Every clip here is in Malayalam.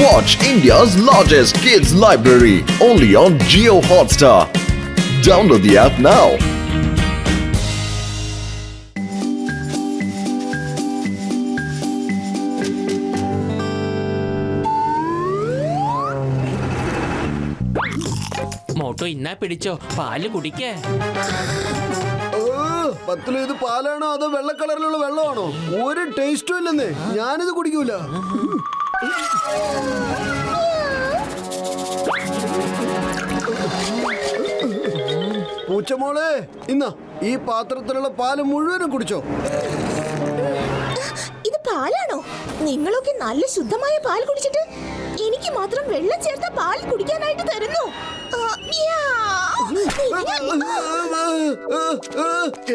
Watch India's largest kids library only on Jio Hotstar. Download the app now. മോട്ടോ ഇന്നാ പിടിച്ചോ, പാല് കുടിക്കേ. പത്തില് ഇത് പാലാണോ അതോ വെള്ള കളറിലുള്ള വെള്ളമാണോ? ഒരു ടേസ്റ്റും ഇല്ലെന്നേ. ഞാനിത് കുടിക്കൂല. പൂച്ചമോളെ, ഇന്നാ ഈ പാത്രത്തിലുള്ള പാല് മുഴുവനും കുടിച്ചോ. ഇത് പാലാണോ? നിങ്ങളൊക്കെ നല്ല ശുദ്ധമായ പാൽ കുടിച്ചിട്ട് എനിക്ക് മാത്രം വെള്ളം ചേർത്ത പാൽ കുടിക്കാനായിട്ട് തരുന്നു.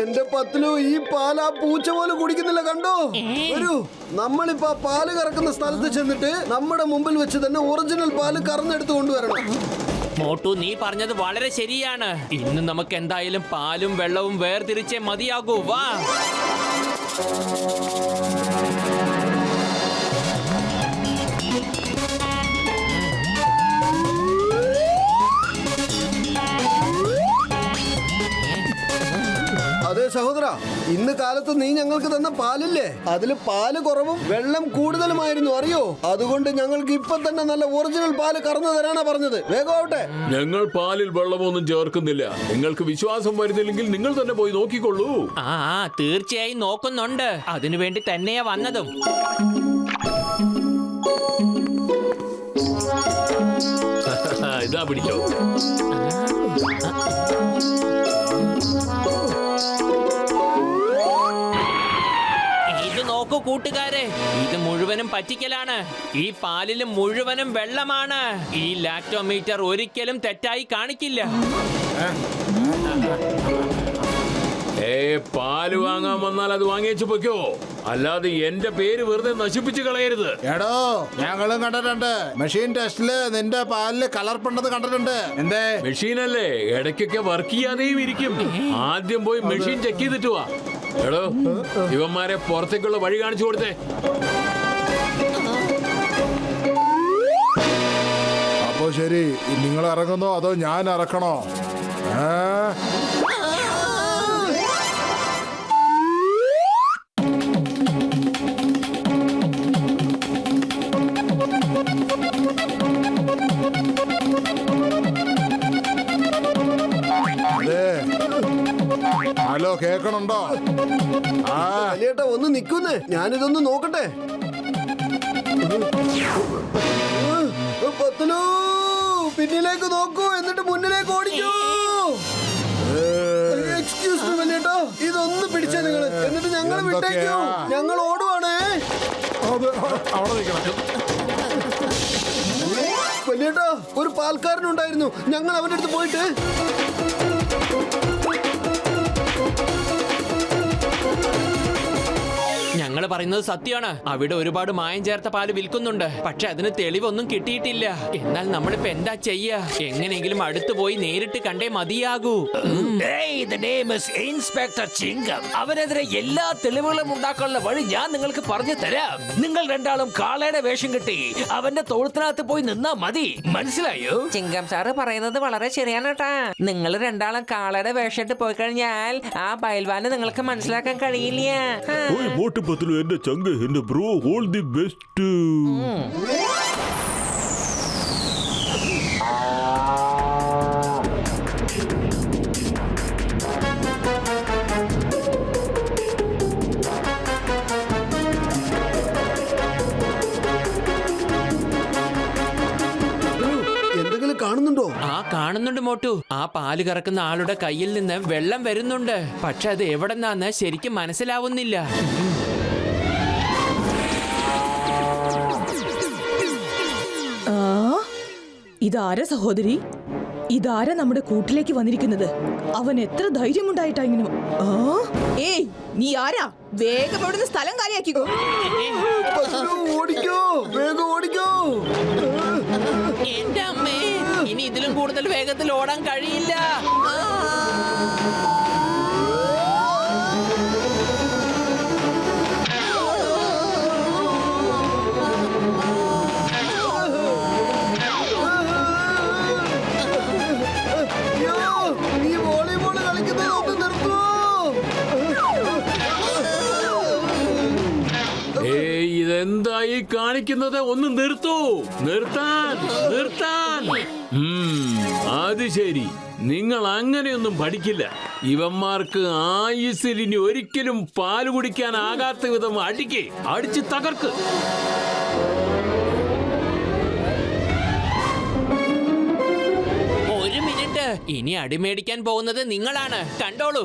എന്റെ പത്തിലോ ഈ പാൽ ആ പൂച്ച പോലും കുടിക്കുന്നില്ല. കണ്ടോ? വരൂ, നമ്മളിപ്പോ ആ പാല് കറക്കുന്ന സ്ഥലത്ത് ചെന്നിട്ട് നമ്മുടെ മുമ്പിൽ വെച്ച് തന്നെ ഒറിജിനൽ പാല് കറന്നെടുത്ത് കൊണ്ടുവരണം. മോട്ടു, നീ പറഞ്ഞത് വളരെ ശരിയാണ്. ഇന്ന് നമുക്ക് എന്തായാലും പാലും വെള്ളവും വേർതിരിച്ചേ മതിയാകൂ. വാ. അതെ സഹോദര, ഇന്ന് കാലത്ത് നീ ഞങ്ങൾക്ക് തന്ന പാലില്ലേ, അതില് പാല് കുറവും വെള്ളം കൂടുതലുമായിരുന്നു, അറിയോ? അതുകൊണ്ട് ഞങ്ങൾക്ക് ഇപ്പൊ തന്നെ നല്ല ഒറിജിനൽ പാല് കറന്നു തരാനാ പറഞ്ഞത്. വേഗം ആവട്ടെ. ഞങ്ങൾ പാലിൽ വെള്ളമൊന്നും ചേർക്കുന്നില്ല. നിങ്ങൾക്ക് വിശ്വാസം വരുന്നില്ലെങ്കിൽ നിങ്ങൾ തന്നെ പോയി നോക്കിക്കൊള്ളൂ. തീർച്ചയായും നോക്കുന്നുണ്ട്. അതിനുവേണ്ടി തന്നെയാ വന്നതും. ഇതാ പിടിച്ചോ. നോക്കൂ കൂട്ടുകാരെ, ഇത് മുഴുവനും പറ്റിക്കലാണ്. ഈ പാലിൽ മുഴുവനും വെള്ളമാണ്. ഈ ലാക്ടോമീറ്റർ ഒരിക്കലും തെറ്റായി കാണിക്കില്ല. പാല് വാങ്ങാൻ വന്നാൽ അത് വാങ്ങിച്ചു പൊയ്ക്കോ, അല്ലാതെ എന്റെ പേര് വെറുതെ നശിപ്പിച്ചു കളയരുത്. എടോ, ഞങ്ങളും കണ്ടിട്ടുണ്ട്. മെഷീൻ ടെസ്റ്റില് നിന്റെ പാലില് കലർപ്പുണ്ടെന്ന് കണ്ടിട്ടുണ്ട്. എന്തേ? മെഷീനല്ലേ, ഇടയ്ക്കൊക്കെ വർക്ക് ചെയ്യാതെയും ഇരിക്കും. ആദ്യം പോയി മെഷീൻ ചെക്ക് ചെയ്തിട്ട് വാ. എടോ, ഇവന്മാരെ പുറത്തേക്കുള്ള വഴി കാണിച്ചു കൊടുത്തേ. അപ്പോ ശരി, നിങ്ങൾ ഇറങ്ങുന്നോ അതോ ഞാൻ ഇറക്കണോ? ഹലോ, കേക്കണുണ്ടോ? വലിയേട്ടാ, ഒന്ന് നിക്കുന്നേ, ഞാനിതൊന്ന് നോക്കട്ടെ. പത്തലോ, പിന്നിലേക്ക് നോക്കൂ, എന്നിട്ട് മുന്നിലേക്ക് ഓടിക്കൂ. എക്സ്ക്യൂസ് മീ വലിയേട്ടാ, ഇതൊന്ന് പിടിച്ചേ നിങ്ങള്, എന്നിട്ട് ഞങ്ങളെ വിട്ടേക്കൂ. ഞങ്ങൾ ഓടുവാണേ. വലിയേട്ടാ, ഒരു പാൽക്കാരനുണ്ടായിരുന്നു. ഞങ്ങൾ അവന്റെ അടുത്ത് പോയിട്ട് ഞങ്ങൾ പറയുന്നത് സത്യമാണ്. അവിടെ ഒരുപാട് മായം ചേർത്ത പാല് വിൽക്കുന്നുണ്ട്. പക്ഷെ അതിന് തെളിവൊന്നും കിട്ടിയിട്ടില്ല. എന്നാൽ നമ്മളിപ്പോ എന്താ ചെയ്യാ? എങ്ങനെയെങ്കിലും അടുത്ത് പോയി നേരിട്ട് കണ്ടേ മതിയാകൂ. ഇൻസ്പെക്ടർ ചിങ്കം, അവനെതിരെ എല്ലാ തെളിവുകളും ഉണ്ടാക്കാനുള്ള വഴി ഞാൻ നിങ്ങൾക്ക് പറഞ്ഞു തരാം. നിങ്ങൾ രണ്ടാളും കാളയുടെ വേഷം കെട്ടി അവന്റെ തൊഴുത്തിനകത്ത് പോയി നിന്നാ മതി. മനസ്സിലായോ? ചിങ്കം സാറ് പറയുന്നത് വളരെ ശരിയാണ് കേട്ടാ. നിങ്ങൾ രണ്ടാളും കാളയുടെ വേഷിട്ട് പോയി കഴിഞ്ഞാൽ ആ ബയൽവാനെ നിങ്ങൾക്ക് മനസ്സിലാക്കാൻ കഴിയില്ല. എന്റെ ചങ്ക്, എന്റെ ബ്രോ, ഓൾ ദി ബെസ്റ്റ്. എന്തെങ്കിലും കാണുന്നുണ്ടോ? കാണുന്നുണ്ട് മോട്ടു. ആ പാല് കറക്കുന്ന ആളുടെ കയ്യിൽ നിന്ന് വെള്ളം വരുന്നുണ്ട്. പക്ഷെ അത് എവിടെന്നാന്ന് ശരിക്കും മനസ്സിലാവുന്നില്ല. ഇതാരാ സഹോദരി? ഇതാരാ നമ്മുടെ കൂട്ടിലേക്ക് വന്നിരിക്കുന്നത്? അവൻ എത്ര ധൈര്യമുണ്ടായിട്ടാ ഇങ്ങനെ? ഏയ്, നീ ആരാ? വേഗം അവിടുന്ന് സ്ഥലം കാലിയാക്കിക്കോ. ഓടിക്കോ, വേഗം ഓടിക്കോ. എന്റെ അമ്മേ, ഇനി ഇതിലും കൂടുതൽ വേഗത്തിൽ ഓടാൻ കഴിയില്ല. കാണിക്കുന്നത് ഒന്ന് നിർത്തൂ. നിർത്താൻ. അത് ശരി, നിങ്ങൾ അങ്ങനെയൊന്നും പഠിക്കില്ല. ഇവന്മാർക്ക് ആയുസ്സിൽ ഇനി ഒരിക്കലും പാല് കുടിക്കാനാകാത്ത വിധം അടിച്ച് തകർക്ക്. ഒരു മിനിറ്റ്, ഇനി അടിമേടിക്കാൻ പോകുന്നത് നിങ്ങളാണ്. കണ്ടോളൂ.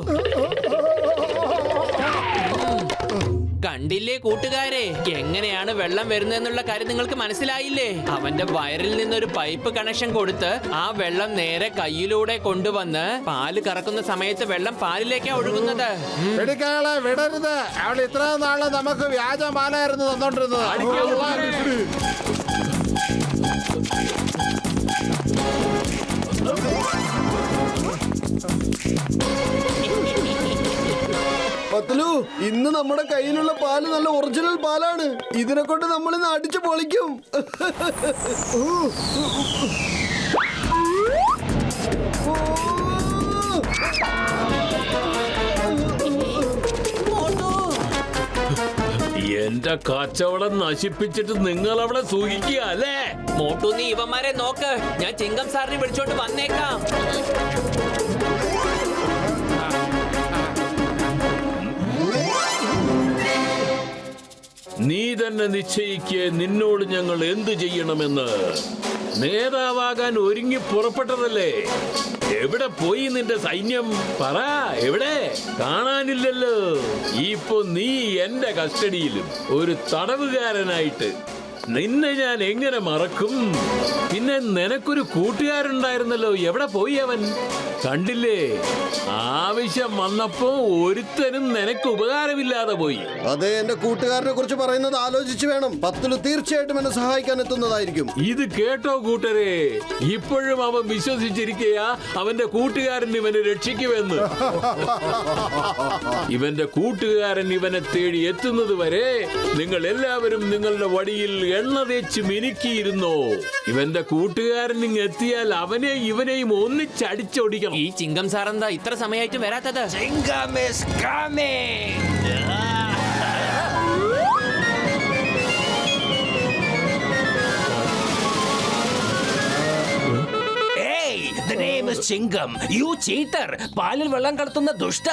കണ്ടില്ലേ കൂട്ടുകാരെ, എങ്ങനെയാണ് വെള്ളം വരുന്നതെന്നുള്ള കാര്യം നിങ്ങൾക്ക് മനസ്സിലായില്ലേ? അവന്റെ വയറിൽ നിന്നൊരു പൈപ്പ് കണക്ഷൻ കൊടുത്ത് ആ വെള്ളം നേരെ കയ്യിലൂടെ കൊണ്ടുവന്ന് പാല് കറക്കുന്ന സമയത്ത് വെള്ളം പാലിലേക്കാ ഒഴുകുന്നത്. പിടിക്കാളെ വിടരുത്. അവൾ ഇത്രയും നാളെ നമുക്ക് വ്യാജ പാലായിരുന്നു തന്നോണ്ടിരുന്നത്. പത്ലു, ഇന്ന് നമ്മുടെ കയ്യിലുള്ള പാല് നല്ല ഒറിജിനൽ പാലാണ്. ഇതിനെ കൊണ്ട് നമ്മൾ ഇന്ന് അടിച്ചു പൊളിക്കും. എന്റെ കച്ചവടം നശിപ്പിച്ചിട്ട് നിങ്ങൾ അവിടെ സൂഹിക്കുക അല്ലേ? മോട്ടു, നീ ഇവന്മാരെ നോക്ക്. ഞാൻ ചിങ്കം സാറിനെ വിളിച്ചോണ്ട് വന്നേക്കാം. നീ തന്നെ നിശ്ചയിക്ക് നിന്നോട് ഞങ്ങൾ എന്തു ചെയ്യണമെന്ന്. നേതാവാകാൻ ഒരുങ്ങി പുറപ്പെട്ടതല്ലേ? എവിടെ പോയി നിന്റെ സൈന്യം? പറ, എവിടെ? കാണാനില്ലല്ലോ. ഇപ്പൊ നീ എന്റെ കസ്റ്റഡിയിലും ഒരു തടവുകാരനായിട്ട്. നിന്നെ ഞാൻ എങ്ങനെ മറക്കും? പിന്നെ നിനക്കൊരു കൂട്ടുകാരുണ്ടായിരുന്നല്ലോ, എവിടെ പോയി അവൻ? കണ്ടില്ലേ, ആവശ്യം വന്നപ്പോ ഒരുത്തനും നിനക്ക് ഉപകാരമില്ലാതെ പോയി. അതെ, എന്റെ കൂട്ടുകാരനെ കുറിച്ച് പറയുന്നത് ആലോചിച്ച് വേണം. പത്ലു തീർച്ചയായിട്ടും എന്നെ സഹായിക്കാൻ എത്തുന്നതായിരിക്കും. ഇത് കേട്ടോ കൂട്ടരെ, ഇപ്പോഴും അവൻ വിശ്വസിച്ചിരിക്കയാ അവന്റെ കൂട്ടുകാരൻ ഇവനെ രക്ഷിക്കുമെന്ന്. ഇവന്റെ കൂട്ടുകാരൻ ഇവനെ തേടി എത്തുന്നത് വരെ നിങ്ങൾ എല്ലാവരും നിങ്ങളുടെ വടിയിൽ എണ്ണ തേച്ച് മിനുക്കിയിരുന്നോ. ഇവന്റെ കൂട്ടുകാരൻ ഇങ്ങ് എത്തിയാൽ അവനെ ഇവനെയും ഒന്നിച്ചടിച്ചൊടിക്കണം. ഈ ചിങ്കം സാറെന്താ ഇത്ര സമയമായിട്ട് വരാത്തത്? Chingam is coming! The name is Chingam. You cheater! പാലിൽ വെള്ളം കലർത്തുന്ന ദുഷ്ട!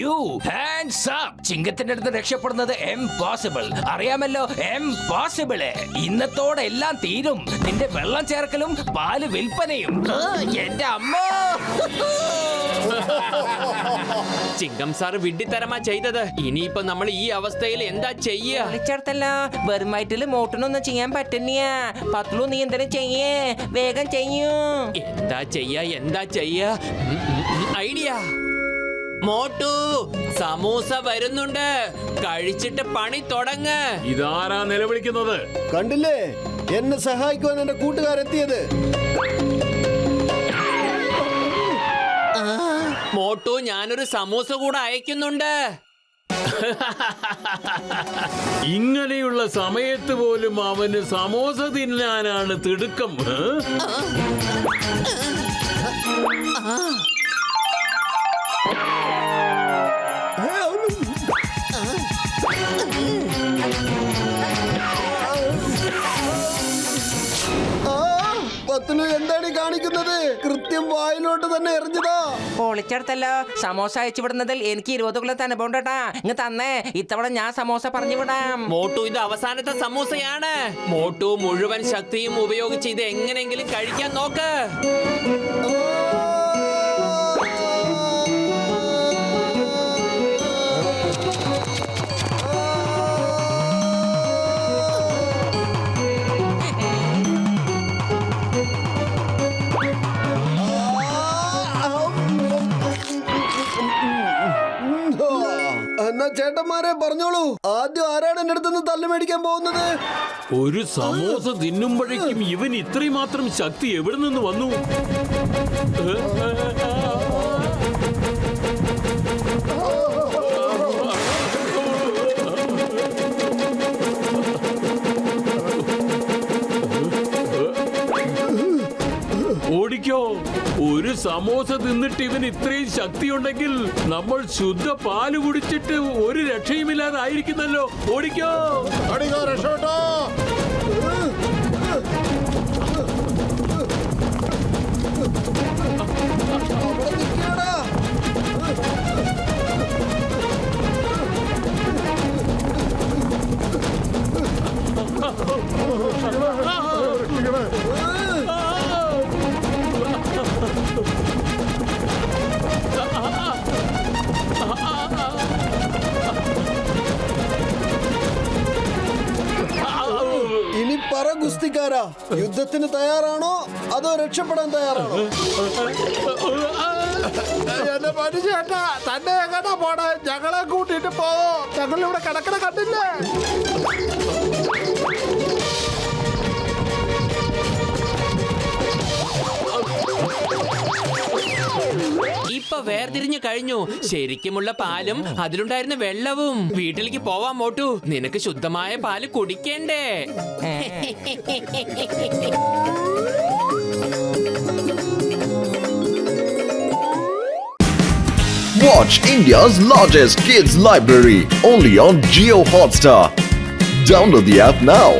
You hands up! ചിങ്കത്തിന്റെ അടുത്ത് രക്ഷപ്പെടുന്നത് impossible. അറിയാമല്ലോ, impossible. ഇന്നത്തോടെ എല്ലാം തീരും. നിന്റെ വെള്ളം ചേർക്കലും പാല് വിൽപ്പനയും. എന്റെ അമ്മ! ചിങ്കം സാർ വിഡ്ഢിത്തരമാ ചെയ്തത്. ഇനിയിപ്പോ നമ്മൾ ഈ അവസ്ഥയിൽ എന്താ ചെയ്യാ? വിളിച്ചേർത്തല്ലോ, വെറും വയറ്റില് മോട്ടിനൊന്നും ചെയ്യാൻ പറ്റുന്നിയ. പത്ലു, നീ എന്തിനും ചെയ്യേ, വേഗം ചെയ്യൂ. എന്താ ചെയ്യാ? ഐഡിയ. മോട്ടു, സമൂസ വരുന്നുണ്ട്. കഴിച്ചിട്ട് പണി തുടങ്ങ്. ഇതാരാ നിലവിളിക്കുന്നത്? കണ്ടില്ലേ, എന്നെ സഹായിക്കുവാൻ എന്റെ കൂട്ടുകാരെത്തിയത്. മോട്ടു, ഞാനൊരു സമൂസ കൂടെ അയക്കുന്നുണ്ട്. ഇങ്ങനെയുള്ള സമയത്ത് പോലും അവന് സമോസ തിന്നാനാണ് തിടുക്കം. പത്ലു, എന്താണ് കാണിക്കുന്നത്? കൃത്യം വായിലോട്ട് തന്നെ എറിഞ്ഞതാ. പൊളിച്ചെടുത്തല്ലോ, സമോസ അയച്ചു വിടുന്നതിൽ എനിക്ക് 20 കൊല്ലത്തെ അനുഭവം ഉണ്ടട്ടാ. ഇങ്ങ് തന്നേ, ഇത്തവണ ഞാൻ സമോസ പറഞ്ഞു വിടാം. മോട്ടു, ഇത് അവസാനത്തെ സമൂസയാണ്. മോട്ടു മുഴുവൻ ശക്തിയും ഉപയോഗിച്ച് ഇത് എങ്ങനെയെങ്കിലും കഴിക്കാൻ നോക്ക്. എന്നാ ചേട്ടന്മാരെ പറഞ്ഞോളൂ, ആദ്യം ആരാണ് എന്റെ അടുത്ത് നിന്ന് തല്ല് മേടിക്കാൻ പോകുന്നത്? ഒരു സമോസ തിന്നുമ്പോഴേക്കും ഇവൻ ഇത്രയും മാത്രം ശക്തി എവിടെ നിന്ന് വന്നു? ഓടിക്കോ. ഒരു സമോസ തിന്നിട്ട് ഇവൻ ഇത്രയും ശക്തിയുണ്ടെങ്കിൽ നമ്മൾ ശുദ്ധ പാല് കുടിച്ചിട്ട് ഒരു രക്ഷയുമില്ലാതെ ആയിരിക്കുന്നല്ലോ. ഓടിക്കോ. രക്ഷപ്പെട്ടോ. ഇനി പറ ഗുസ്തിക്കാരാ, യുദ്ധത്തിന് തയ്യാറാണോ അതോ രക്ഷപ്പെടാൻ തയ്യാറാണോ? എന്റെ മനുഷ്യേട്ടാ, തന്നെ എങ്ങനാ പോണേ? ഞങ്ങളെ കൂട്ടിട്ട് പോ. ഞങ്ങളിവിടെ കിടക്കണ കണ്ടില്ലേ? ഇപ്പൊ വേർതിരിഞ്ഞു കഴിഞ്ഞു. ശരിക്കുമുള്ള പാലും അതിലുണ്ടായിരുന്ന വെള്ളവും. വീട്ടിലേക്ക് പോവാൻ മോട്ടു. നിനക്ക് ശുദ്ധമായ പാല് കുടിക്കേണ്ടേ? Watch India's largest kids library only on Jio Hotstar. Download the app now.